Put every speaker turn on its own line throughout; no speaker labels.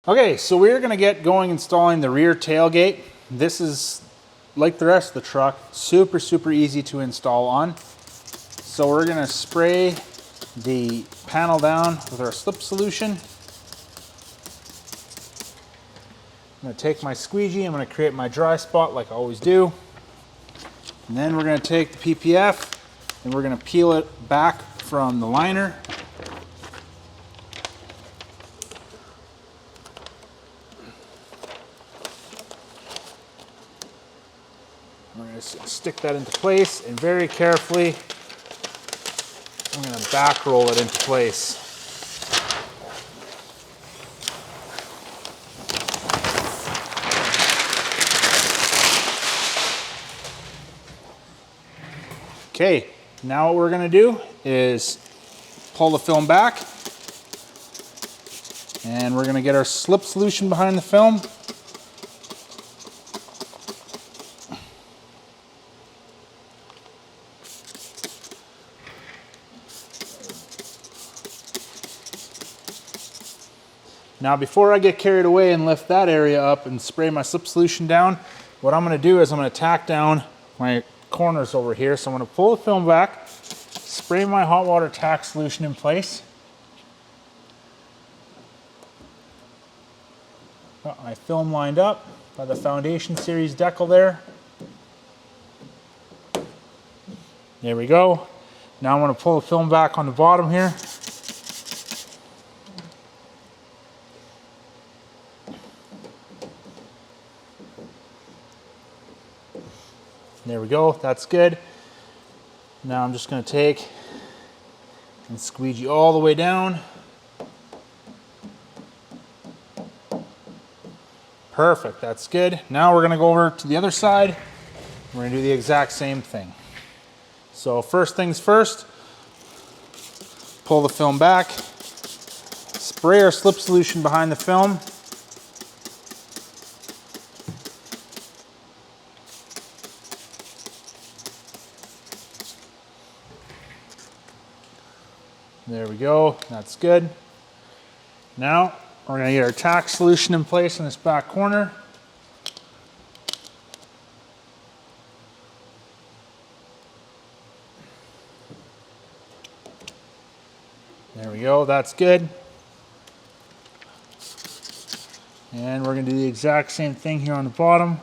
Okay, so we're gonna get going installing the rear tailgate. This is, like the rest of the truck, super easy to install on. So we're gonna spray the panel down with our slip solution. I'm gonna take my squeegee, I'm gonna create my dry spot like I always do. And then we're gonna take the PPF and we're gonna peel it back from the liner. We're going to stick that into place, and very carefully, I'm going to back roll it into place. Okay, now what we're going to do is pull the film back, and we're going to get our slip solution behind the film. Now before I get carried away and lift that area up and spray my slip solution down, what I'm going to do is I'm going to tack down my corners over here. So I'm going to pull the film back, spray my hot water tack solution in place. Got my film lined up by the Foundation Series decal there. There we go. Now I'm going to pull the film back on the bottom here. There we go, that's good. Now I'm just going to take and squeegee all the way down. Perfect, that's good. Now we're going to go over to the other side. We're going to do the exact same thing. So first things first, pull the film back, spray our slip solution behind the film. There we go, that's good. Now we're going to get our tack solution in place in this back corner. There we go, that's good. And we're going to do the exact same thing here on the bottom.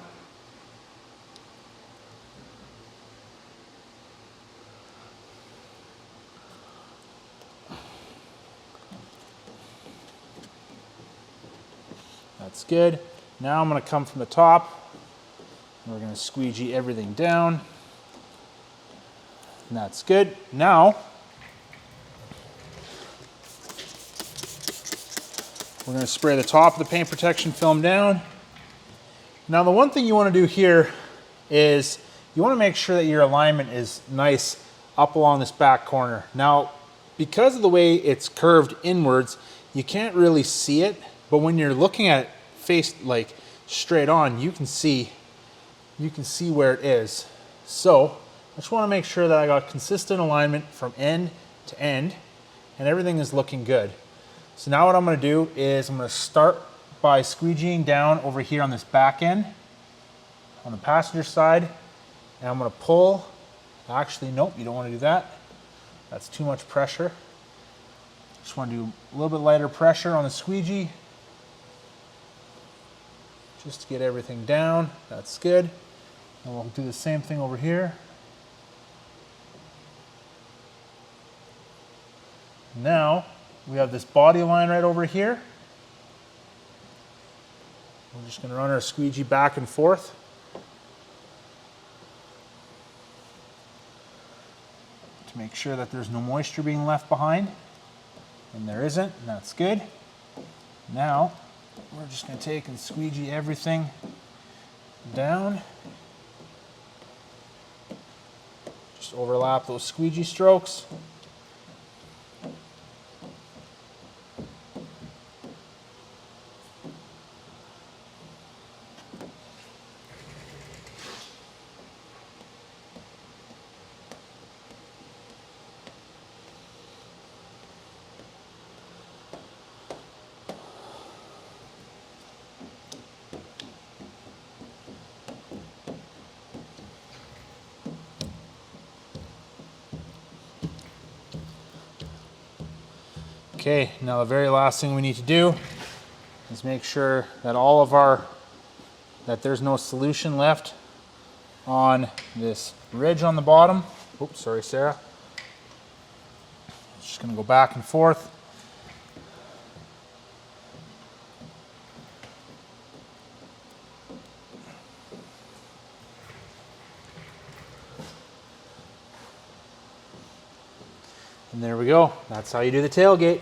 That's good. Now I'm going to come from the top. We're going to squeegee everything down. And that's good. Now, we're going to spray the top of the paint protection film down. Now the one thing you want to do here is you want to make sure that your alignment is nice up along this back corner. Now, because of the way it's curved inwards, you can't really see it, but when you're looking at it face like straight on, you can see where it is. So I just want to make sure that I got consistent alignment from end to end and everything is looking good. So now what I'm going to do is I'm going to start by squeegeeing down over here on this back end on the passenger side, and I'm going to pull. Actually, nope, you don't want to do that. That's too much pressure. Just want to do a little bit lighter pressure on the squeegee just to get everything down. That's good. And we'll do the same thing over here. Now we have this body line right over here. We're just going to run our squeegee back and forth. To make sure that there's no moisture being left behind. And there isn't, and that's good. Now, we're just going to take and squeegee everything down. Just overlap those squeegee strokes. Okay, now the very last thing we need to do is make sure that that there's no solution left on this ridge on the bottom. Oops, sorry, Sarah. Just gonna go back and forth. And there we go. That's how you do the tailgate.